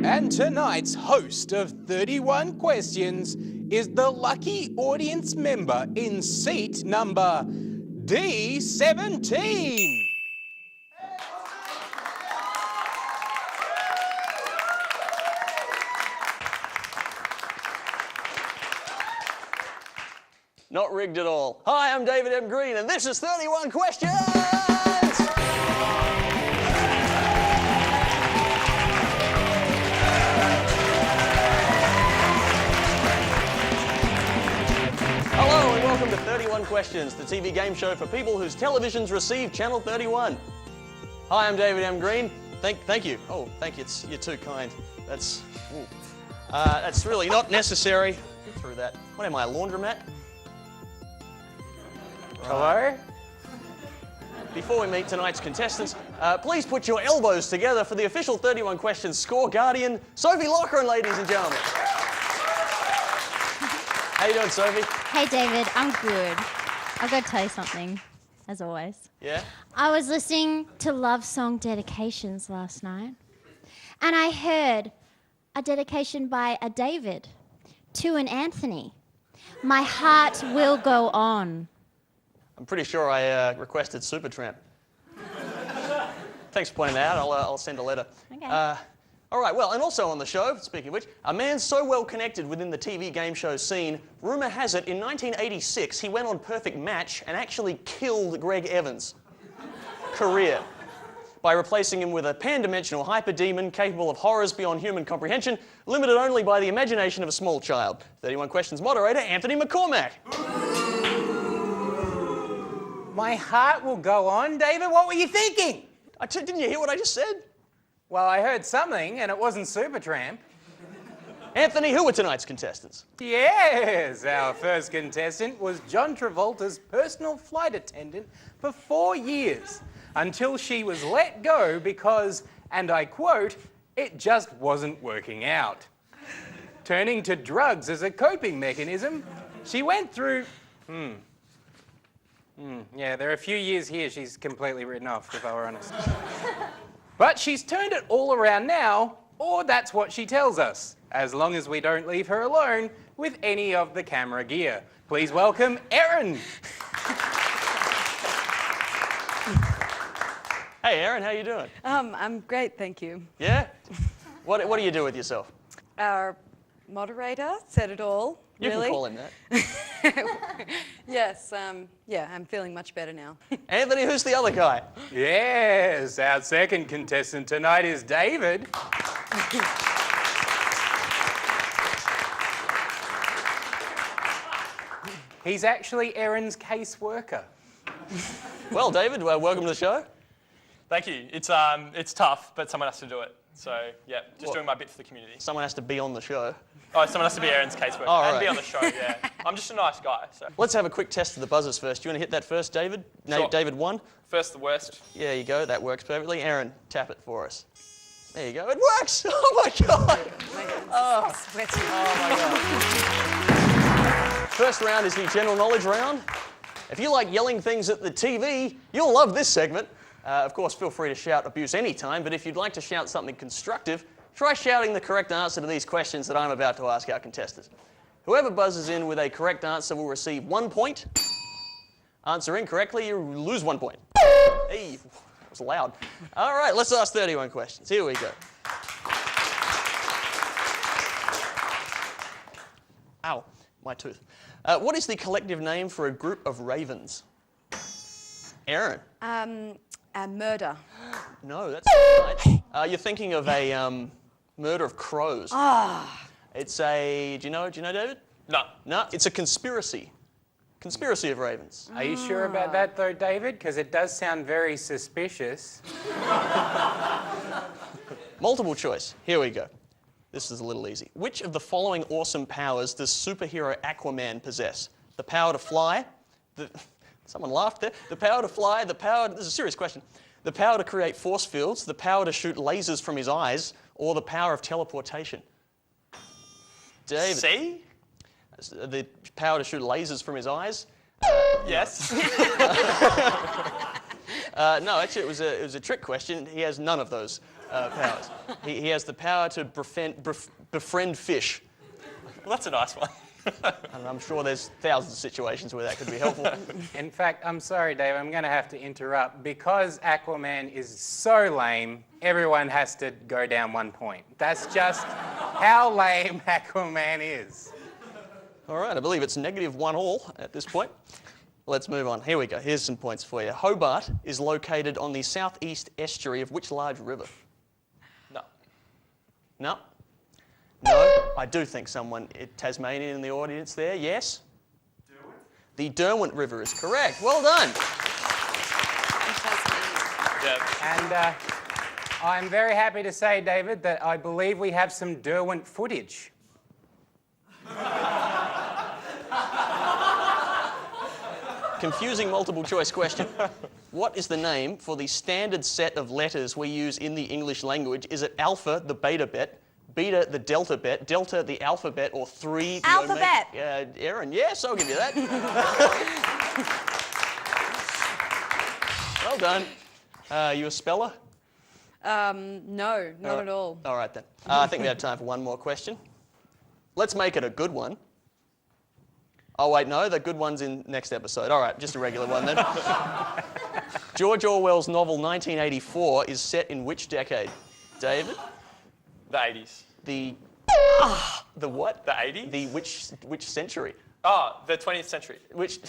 And tonight's host of 31 Questions is the lucky audience member in seat number D17. Not rigged at all. Hi, I'm David M. Green, and this is 31 Questions! Hello, and welcome to 31 Questions, the TV game show for people whose televisions receive Channel 31. Hi, I'm David M. Green. Thank you. Oh, thank you. You're too kind. That's really not necessary. Get through that. What am I, a laundromat? Hello? Before we meet tonight's contestants, please put your elbows together for the official 31 Questions score guardian, Sophie Loughran, ladies and gentlemen. How you doing, Sophie? Hey, David, I'm good. I've got to tell you something, as always. Yeah? I was listening to love song dedications last night, and I heard a dedication by a David to an Anthony. My heart will go on. I'm pretty sure I requested Supertramp. Thanks for pointing that out. I'll send a letter. Okay. All right, well, and also on the show, speaking of which, a man so well connected within the TV game show scene, rumour has it in 1986 he went on Perfect Match and actually killed Greg Evans' career by replacing him with a pan-dimensional hyper-demon capable of horrors beyond human comprehension, limited only by the imagination of a small child. 31 Questions moderator, Anthony McCormack. My heart will go on, David. What were you thinking? Didn't you hear what I just said? Well, I heard something, and it wasn't Supertramp. Anthony, who are tonight's contestants? Yes, our first contestant was John Travolta's personal flight attendant for 4 years, until she was let go because, and I quote, it just wasn't working out. Turning to drugs as a coping mechanism, she went through... Yeah, there are a few years here she's completely written off, if I were honest. But she's turned it all around now, or that's what she tells us, as long as we don't leave her alone with any of the camera gear. Please welcome Erin. Hey, Erin, how you doing? I'm great, thank you. Yeah? What do you do with yourself? Our moderator said it all, You really. can call him that. Yes, yeah, I'm feeling much better now. Anthony, who's the other guy? Yes, our second contestant tonight is David. He's actually Erin's caseworker. Well, David, welcome to the show. Thank you. It's tough, but someone has to do it. So, yeah, just doing my bit for the community. Someone has to be on the show. Oh, someone has to be Erin's caseworker Oh, and be right. on the show, yeah. I'm just a nice guy, so. Let's have a quick test of the buzzers first. Do you want to hit that first, David? Sure. David 1. First the worst. There you go. That works perfectly. Erin, tap it for us. There you go. It works! Oh, my God! My hands are sweaty. Oh, my God. First round is the general knowledge round. If you like yelling things at the TV, you'll love this segment. Of course, feel free to shout abuse anytime, but if you'd like to shout something constructive, try shouting the correct answer to these questions that I'm about to ask our contestants. Whoever buzzes in with a correct answer will receive 1 point. Answer incorrectly, you lose 1 point. Hey, that was loud. All right, let's ask 31 questions. Here we go. Ow, my tooth. What is the collective name for a group of ravens? Erin. Murder. No, that's not right. You're thinking of a murder of crows. Ah. It's a. Do you know, David? No. No, it's a conspiracy. Conspiracy of ravens. Are you sure about that, though, David? Because it does sound very suspicious. Multiple choice. Here we go. This is a little easy. Which of the following awesome powers does superhero Aquaman possess? The power to fly. Someone laughed there. The power to fly. This is a serious question. The power to create force fields. The power to shoot lasers from his eyes. Or the power of teleportation. David. C? The power to shoot lasers from his eyes. Yes. No, actually, it was a trick question. He has none of those. powers. He has the power to befriend fish. Well, that's a nice one. And I'm sure there's thousands of situations where that could be helpful. In fact, I'm sorry, Dave, I'm going to have to interrupt. Because Aquaman is so lame, everyone has to go down 1 point. That's just how lame Aquaman is. All right, I believe it's -1 at this point. Let's move on. Here we go. Here's some points for you. Hobart is located on the southeast estuary of which large river? No. No? No? I do think someone, Tasmanian in the audience there, yes? Derwent? The Derwent River is correct. Well done. Yeah. And I'm very happy to say, David, that I believe we have some Derwent footage. Confusing multiple choice question. What is the name for the standard set of letters we use in the English language? Is it alpha, the beta bet, beta, the delta bet, delta, the alphabet, or 3, the Alphabet. Erin, yes, I'll give you that. Well done. You a speller? No, not at all. All right then. I think we have time for one more question. Let's make it a good one. Oh wait, no, the good one's in next episode. All right, just a regular one then. George Orwell's novel 1984 is set in which decade? David? The 80s. The what? The 80s? The which century? Oh, the 20th century. Which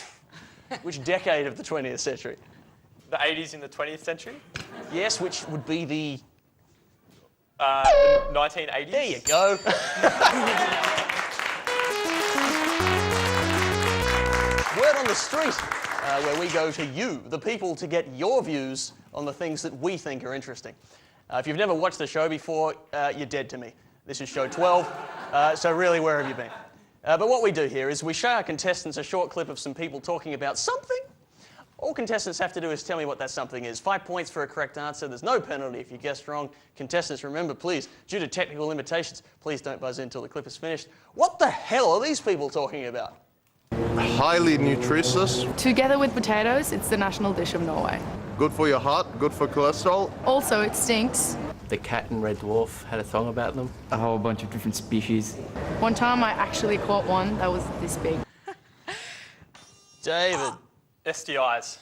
decade of the 20th century? The 80s in the 20th century? Yes, which would be the 1980s. There you go. Word on the street, where we go to you, the people, to get your views on the things that we think are interesting. If you've never watched the show before, you're dead to me. This is show 12, so really, where have you been? But what we do here is we show our contestants a short clip of some people talking about something. All contestants have to do is tell me what that something is. 5 points for a correct answer. There's no penalty if you guessed wrong. Contestants, remember, please, due to technical limitations, please don't buzz in until the clip is finished. What the hell are these people talking about? Highly nutritious, Together with potatoes, it's the national dish of Norway. good for your heart, good for cholesterol. Also, it stinks. The Cat and Red Dwarf had a song about them. A whole bunch of different species. One time I actually caught one that was this big. David. STIs.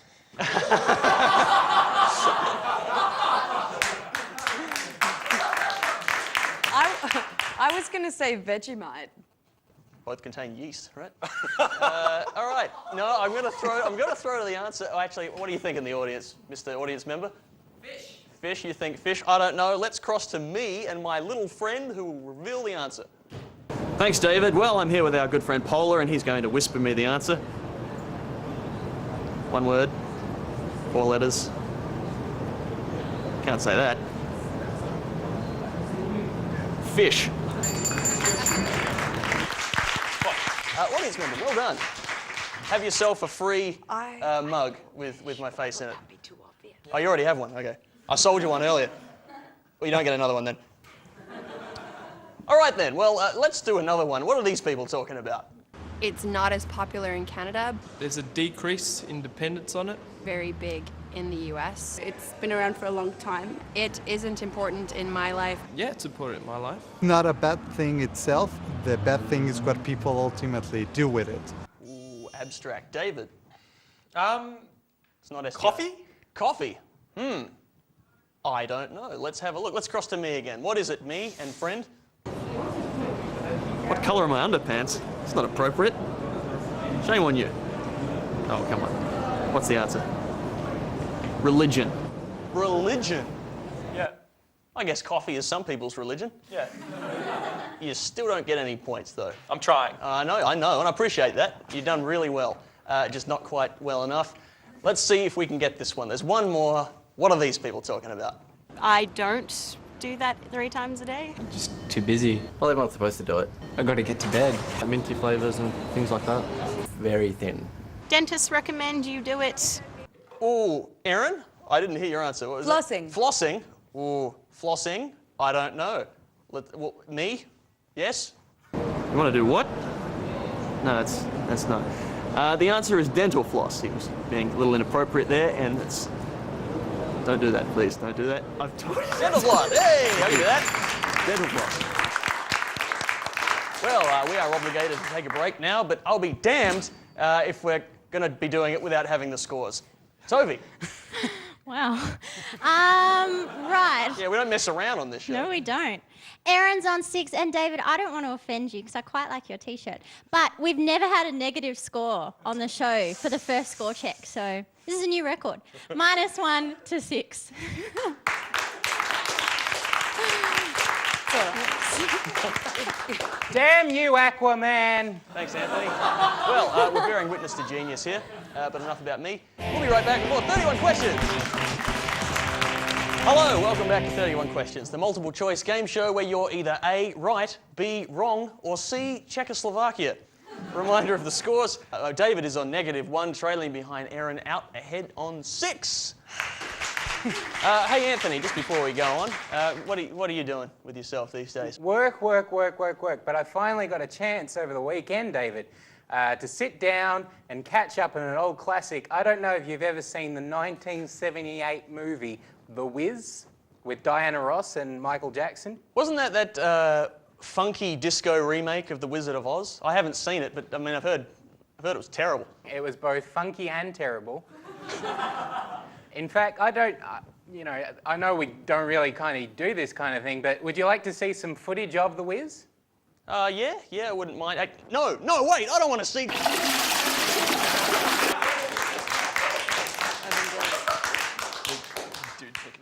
I was going to say Vegemite. Both contain yeast, right? All right. No, I'm going to throw the answer. Oh, actually, what do you think in the audience, Mr. Audience Member? Fish. Fish. You think fish? I don't know. Let's cross to me and my little friend who will reveal the answer. Thanks, David. Well, I'm here with our good friend Polar, and he's going to whisper me the answer. One word. 4 letters. Can't say that. Fish. Audience member, well done. Have yourself a free mug with my face in it. Oh, you already have one? Okay. I sold you one earlier. Well, you don't get another one then. All right then, well, let's do another one. What are these people talking about? It's not as popular in Canada. There's a decrease in dependence on it. Very big in the US. It's been around for a long time. It isn't important in my life. Yeah, it's important in my life. Not a bad thing itself. The bad thing is what people ultimately do with it. Ooh, abstract. David? It's not STI. Coffee? Coffee. I don't know. Let's have a look. Let's cross to me again. What is it, me and friend? What colour are my underpants? It's not appropriate. Shame on you. Oh, come on. What's the answer? Religion. Religion? Yeah. I guess coffee is some people's religion. Yeah. You still don't get any points, though. I'm trying. I know, and I appreciate that. You've done really well, just not quite well enough. Let's see if we can get this one. There's one more. What are these people talking about? I don't do that 3 times a day. Just too busy. Well, I'm not supposed to do it. I got to get to bed. Minty flavours and things like that. Very thin. Dentists recommend you do it. Ooh, Erin? I didn't hear your answer. What was Flossing. It? Flossing? Ooh, flossing? I don't know. Me? Yes? You want to do what? No, that's not. The answer is dental floss. He was being a little inappropriate there, and it's Don't do that, please. Don't do that. I've told you. Dental floss. Hey, I can do that. Dental floss. Well, we are obligated to take a break now, but I'll be damned if we're going to be doing it without having the scores. Sophie. Wow. Right. Yeah, we don't mess around on this show. No, we don't. Erin's on 6, and David, I don't want to offend you because I quite like your T-shirt, but we've never had a negative score on the show for the first score check, so this is a new record. -1 to 6. Damn you, Aquaman! Thanks, Anthony. Well, we're bearing witness to genius here, but enough about me. We'll be right back with more 31 questions. Hello, welcome back to 31 Questions, the multiple choice game show where you're either A, right, B, wrong, or C, Czechoslovakia. Reminder of the scores. David is on -1, trailing behind Erin, out ahead on 6. Hey, Anthony, just before we go on, what are you doing with yourself these days? Work. But I finally got a chance over the weekend, David, to sit down and catch up on an old classic. I don't know if you've ever seen the 1978 movie The Wiz with Diana Ross and Michael Jackson. Wasn't that funky disco remake of The Wizard of Oz? I haven't seen it, but I mean, I've heard it was terrible. It was both funky and terrible. In fact, I know we don't really kind of do this kind of thing, but would you like to see some footage of The Wiz? Yeah, I wouldn't mind. No, wait, I don't want to see.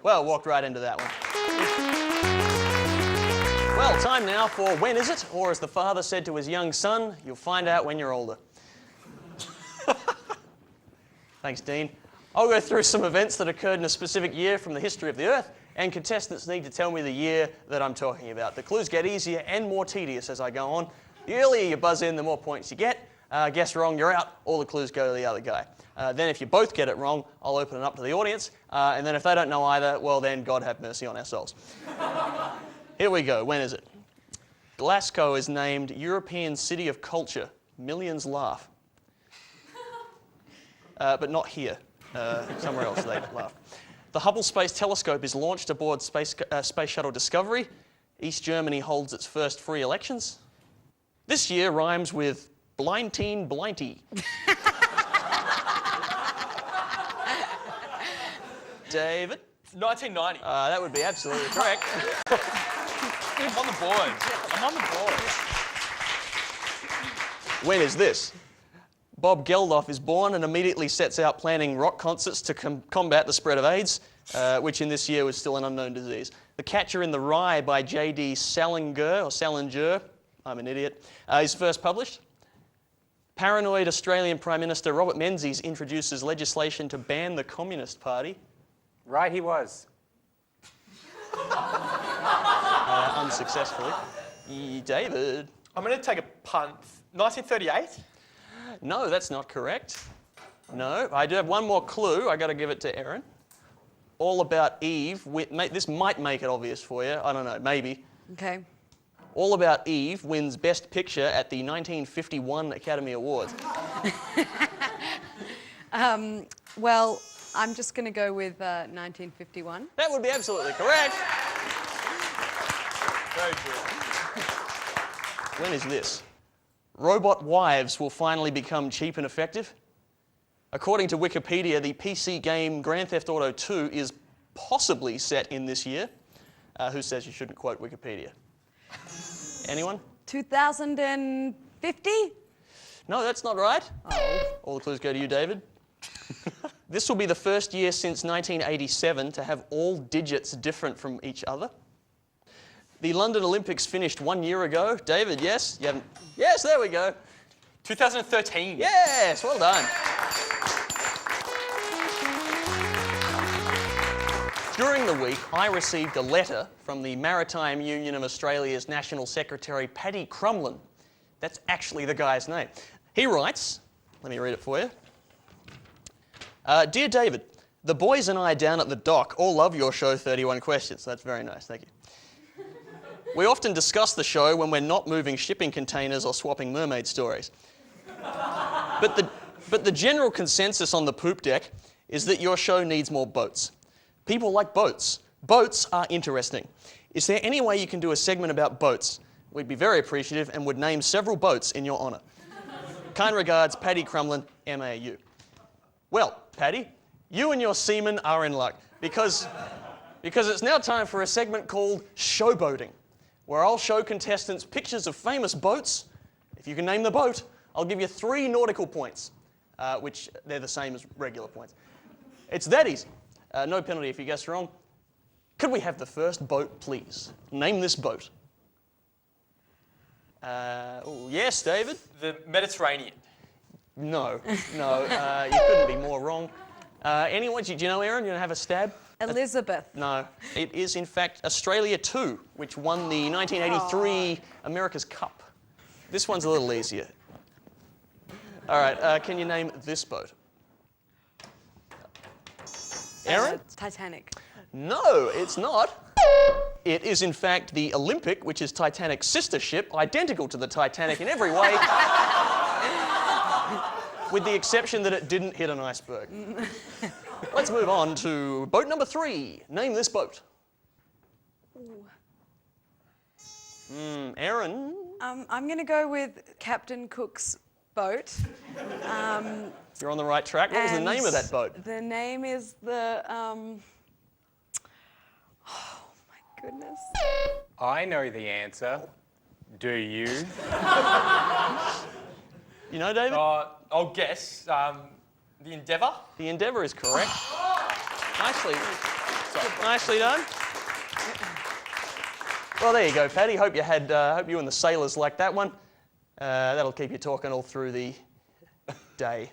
Well, walked right into that one. Well, time now for When Is It? Or as the father said to his young son, you'll find out when you're older. Thanks, Dean. I'll go through some events that occurred in a specific year from the history of the Earth, and contestants need to tell me the year that I'm talking about. The clues get easier and more tedious as I go on. The earlier you buzz in, the more points you get. Guess wrong, you're out. All the clues go to the other guy. Then if you both get it wrong, I'll open it up to the audience. And then if they don't know either, well then, God have mercy on our souls. Here we go. When is it? Glasgow is named European City of Culture. Millions laugh. But not here. Somewhere else they laugh. The Hubble Space Telescope is launched aboard Space Shuttle Discovery. East Germany holds its first free elections. This year rhymes with Blinteen Blinty. David? 1990. That would be absolutely correct. I'm on the board. When is this? Bob Geldof is born and immediately sets out planning rock concerts to combat the spread of AIDS, which in this year was still an unknown disease. The Catcher in the Rye by J.D. Salinger, I'm an idiot, is first published. Paranoid Australian Prime Minister Robert Menzies introduces legislation to ban the Communist Party. Right, he was. Unsuccessfully. David? I'm going to take a punt. 1938? No, that's not correct. No, I do have one more clue. I got to give it to Erin. All About Eve. This might make it obvious for you. I don't know, maybe. Okay. All About Eve wins Best Picture at the 1951 Academy Awards. Well, I'm just going to go with 1951. That would be absolutely correct. Very good. When is this? Robot wives will finally become cheap and effective. According to Wikipedia, the PC game Grand Theft Auto 2 is possibly set in this year. Who says you shouldn't quote Wikipedia? Anyone? 2050? No, that's not right. Oh. All the clues go to you, David. This will be the first year since 1987 to have all digits different from each other. The London Olympics finished 1 year ago. David, yes? You haven't... Yes, there we go. 2013. Yes, well done. During the week, I received a letter from the Maritime Union of Australia's National Secretary, Paddy Crumlin. That's actually the guy's name. He writes, let me read it for you. Dear David, the boys and I down at the dock all love your show 31 Questions. That's very nice, thank you. We often discuss the show when we're not moving shipping containers or swapping mermaid stories. But the general consensus on the poop deck is that your show needs more boats. People like boats. Boats are interesting. Is there any way you can do a segment about boats? We'd be very appreciative and would name several boats in your honour. Kind regards, Paddy Crumlin, MAU. Well, Paddy, you and your seamen are in luck because it's now time for a segment called Showboating, where I'll show contestants pictures of famous boats. If you can name the boat, I'll give you 3 nautical points, which they're the same as regular points. It's that easy. No penalty if you guess wrong. Could we have the first boat, please? Name this boat. Yes, David? The Mediterranean. No, you couldn't be more wrong. Anyone, do you know, Erin? You want to have a stab? Elizabeth. No, it is in fact Australia 2, which won the 1983 America's Cup. This one's a little easier. All right, can you name this boat? Erin? Titanic. No, it's not. It is in fact the Olympic, which is Titanic's sister ship, identical to the Titanic in every way, with the exception that it didn't hit an iceberg. Let's move on to boat number 3. Name this boat. Erin? I'm going to go with Captain Cook's boat. You're on the right track. What was the name of that boat? The name is the... oh, my goodness. I know the answer. Do you? You know, David? I'll guess. The Endeavour? The Endeavour is correct. Nicely done. Well, there you go, Paddy. Hope you and the sailors liked that one. That'll keep you talking all through the day.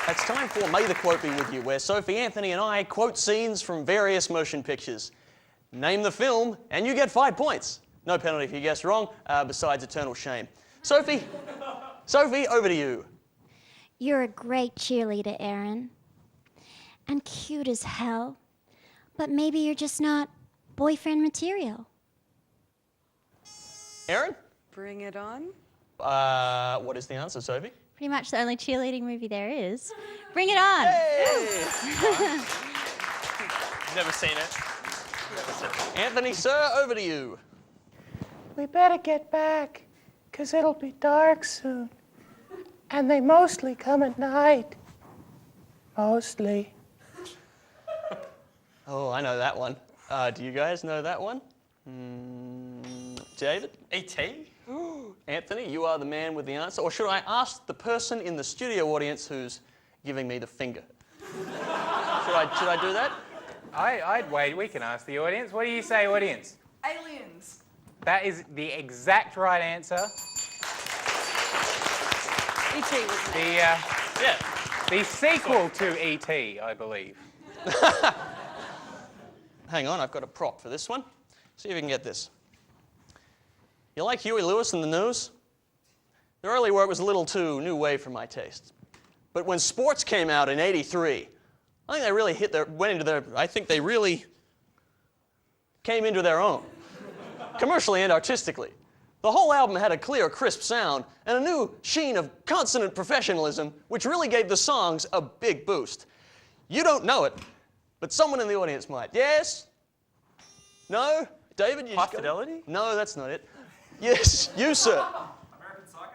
It's time for May the Quote Be With You, where Sophie, Anthony and I quote scenes from various motion pictures. Name the film and you get 5 points. No penalty if you guess wrong, besides eternal shame. Sophie, over to you. You're a great cheerleader, Erin. And cute as hell. But maybe you're just not boyfriend material. Erin? Bring it on. What is the answer, Sophie? Pretty much the only cheerleading movie there is. Bring it on! Hey! Never seen it. Anthony, sir, over to you. We better get back, 'cause it'll be dark soon. And they mostly come at night. Mostly. Oh, I know that one. Do you guys know that one? David? E.T.? Anthony, you are the man with the answer. Or should I ask the person in the studio audience who's giving me the finger? Should I do that? I'd wait. We can ask the audience. What do you say, audience? Aliens. That is the exact right answer. E.T. was it? The sequel to E.T., I believe. Hang on, I've got a prop for this one. See if you can get this. You like Huey Lewis and the News? The early work was a little too new wave for my taste. But when Sports came out in '83, I think they really they really came into their own, commercially and artistically. The whole album had a clear, crisp sound and a new sheen of consonant professionalism, which really gave the songs a big boost. You don't know it, but someone in the audience might. Yes? No? David? High Fidelity? No, that's not it. Yes, you, sir.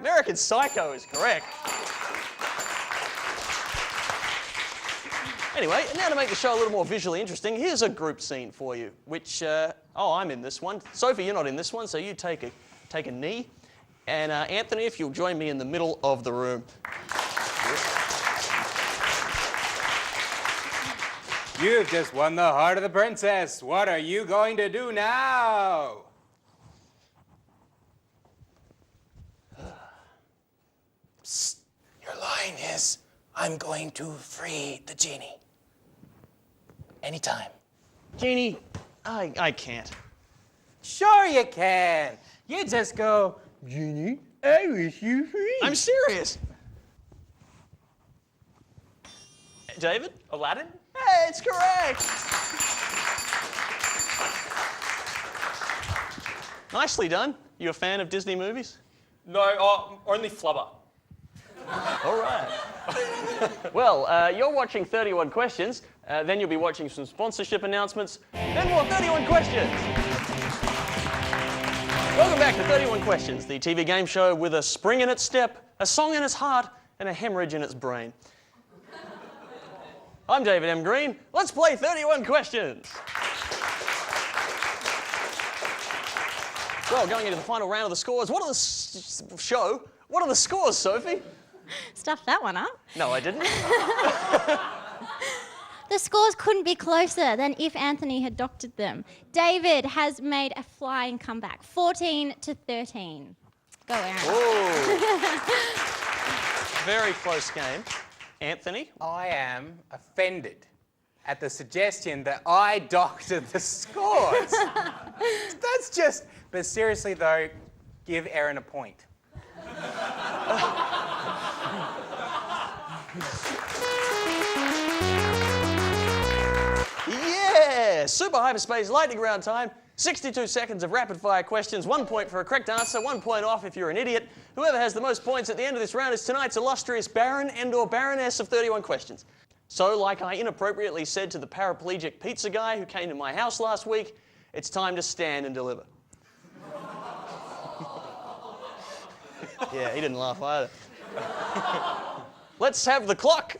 American Psycho is correct. Anyway, now to make the show a little more visually interesting, here's a group scene for you, which, I'm in this one. Sophie, you're not in this one, so you take a knee. And Anthony, if you'll join me in the middle of the room. You've just won the heart of the princess. What are you going to do now? Psst. Your line is, I'm going to free the genie. Anytime. Genie, I can't. Sure you can. You just go, Genie, I wish you free. I'm serious. David? Aladdin? Hey, it's correct. Nicely done. You a fan of Disney movies? No, only Flubber. All right. Well, you're watching 31 Questions, then you'll be watching some sponsorship announcements, then more 31 Questions. Welcome back to 31 Questions, the TV game show with a spring in its step, a song in its heart, and a hemorrhage in its brain. I'm David M. Green. Let's play 31 Questions. Well, going into the final round of the scores, what are the scores, Sophie? Stuffed that one up. No, I didn't. The scores couldn't be closer than if Anthony had doctored them. David has made a flying comeback, 14-13. Go, Erin. Very close game. Anthony? I am offended at the suggestion that I doctored the scores. That's just... But seriously, though, give Erin a point. Yeah! Super hyperspace lightning round time. 62 seconds of rapid fire questions. 1 point for a correct answer, 1 point off if you're an idiot. Whoever has the most points at the end of this round is tonight's illustrious Baron and/or Baroness of 31 Questions. So, like I inappropriately said to the paraplegic pizza guy who came to my house last week, it's time to stand and deliver. Yeah, he didn't laugh either. Let's have the clock.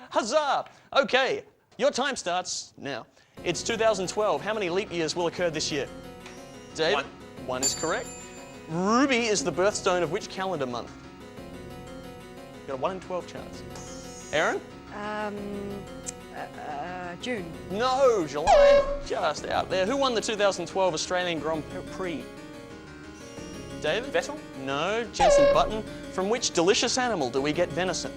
Huzzah! Okay, your time starts now. It's 2012. How many leap years will occur this year? David? 1. 1 is correct. Ruby is the birthstone of which calendar month? You've got a 1 in 12 chance. Erin? June. No, July. Just out there. Who won the 2012 Australian Grand Prix? David? Vettel? No, Jensen Button. From which delicious animal do we get venison?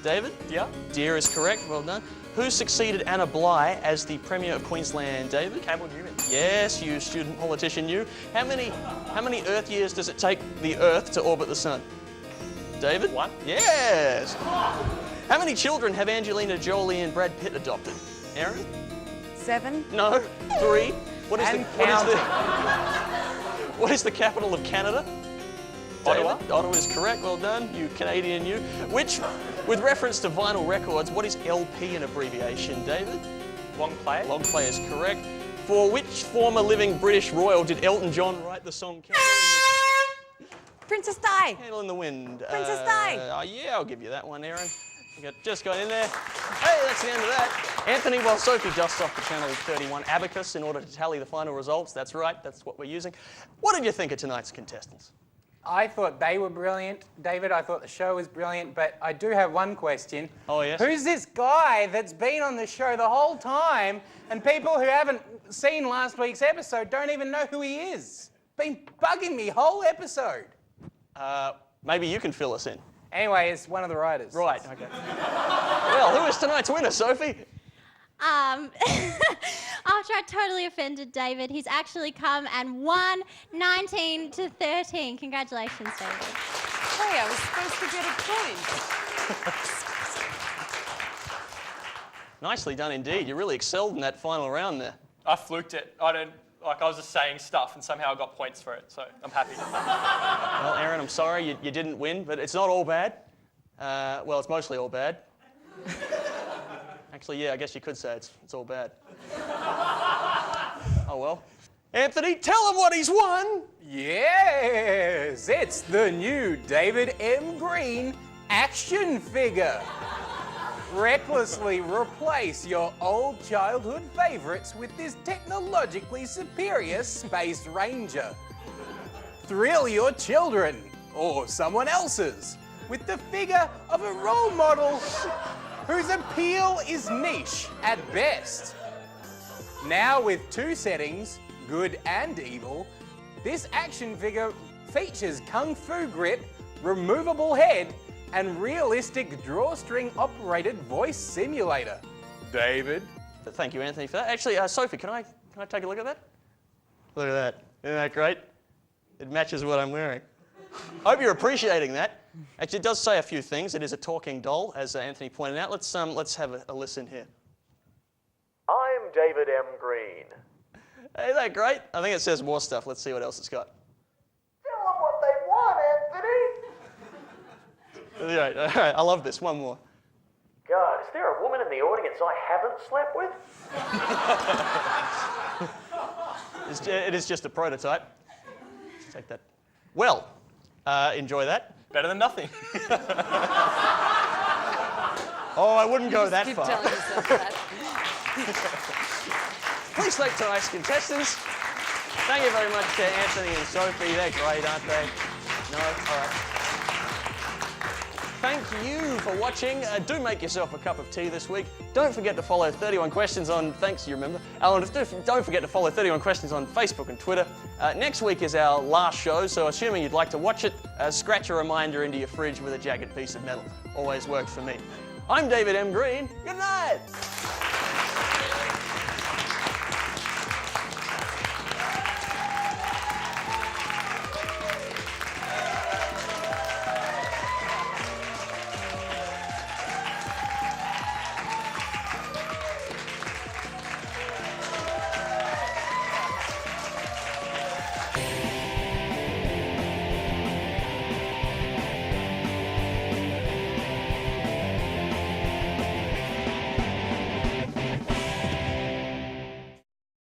David? Deer? Deer is correct, well done. Who succeeded Anna Bligh as the Premier of Queensland? David? Campbell Newman. Yes, you student politician, you. How many Earth years does it take the Earth to orbit the Sun? David? 1. Yes. How many children have Angelina Jolie and Brad Pitt adopted? Erin? 7. No. 3. What is the capital of Canada? Ottawa. David? Ottawa is correct. Well done, you Canadian, you. Which, with reference to vinyl records, what is LP an abbreviation, David? Long play. Long play is correct. For which former living British royal did Elton John write the song Princess Di. Candle in the Wind? Princess Di. Yeah, I'll give you that one, Erin. Just got in there. Hey, that's the end of that. Anthony, while Sophie dusts off the Channel 31 abacus in order to tally the final results, that's right, that's what we're using. What did you think of tonight's contestants? I thought they were brilliant, David. I thought the show was brilliant, but I do have one question. Oh, yes? Who's this guy that's been on the show the whole time, and people who haven't seen last week's episode don't even know who he is? Been bugging me whole episode. Maybe you can fill us in. Anyway, it's one of the writers. Right, okay. Well, who is tonight's winner, Sophie? After I totally offended David, he's actually come and won 19-13. Congratulations, David. Hey, I was supposed to get a point. Nicely done indeed. You really excelled in that final round there. I fluked it. I was just saying stuff and somehow I got points for it, so I'm happy. Well, Erin, I'm sorry you didn't win, but it's not all bad. Well, it's mostly all bad. Actually, yeah, I guess you could say it's all bad. Oh, well. Anthony, tell him what he's won! Yes, it's the new David M. Green action figure. Recklessly replace your old childhood favourites with this technologically superior Space Ranger. Thrill your children, or someone else's, with the figure of a role model whose appeal is niche at best. Now with 2 settings, good and evil, this action figure features kung fu grip, removable head, and realistic drawstring operated voice simulator. David? Thank you, Anthony, for that. Actually, Sophie, can I take a look at that? Look at that. Isn't that great? It matches what I'm wearing. I hope you're appreciating that. Actually, it does say a few things. It is a talking doll, as Anthony pointed out. Let's have a listen here. I'm David M. Green. Hey, isn't that great? I think it says more stuff. Let's see what else it's got. Tell them what they want, Anthony. Right, all right, I love this. One more. God, is there a woman in the audience I haven't slept with? It is just a prototype. Let's take that. Well, enjoy that. Better than nothing. Oh, I wouldn't go that Keep far. telling yourself that. Please thank tonight's contestants. Thank you very much to Anthony and Sophie. They're great, aren't they? No? All right. Thank you for watching. Do make yourself a cup of tea this week. Don't forget to follow 31 Questions on... Thanks, you remember. Don't forget to follow 31 Questions on Facebook and Twitter. Next week is our last show, so assuming you'd like to watch it, scratch a reminder into your fridge with a jagged piece of metal. Always works for me. I'm David M. Green. Good night.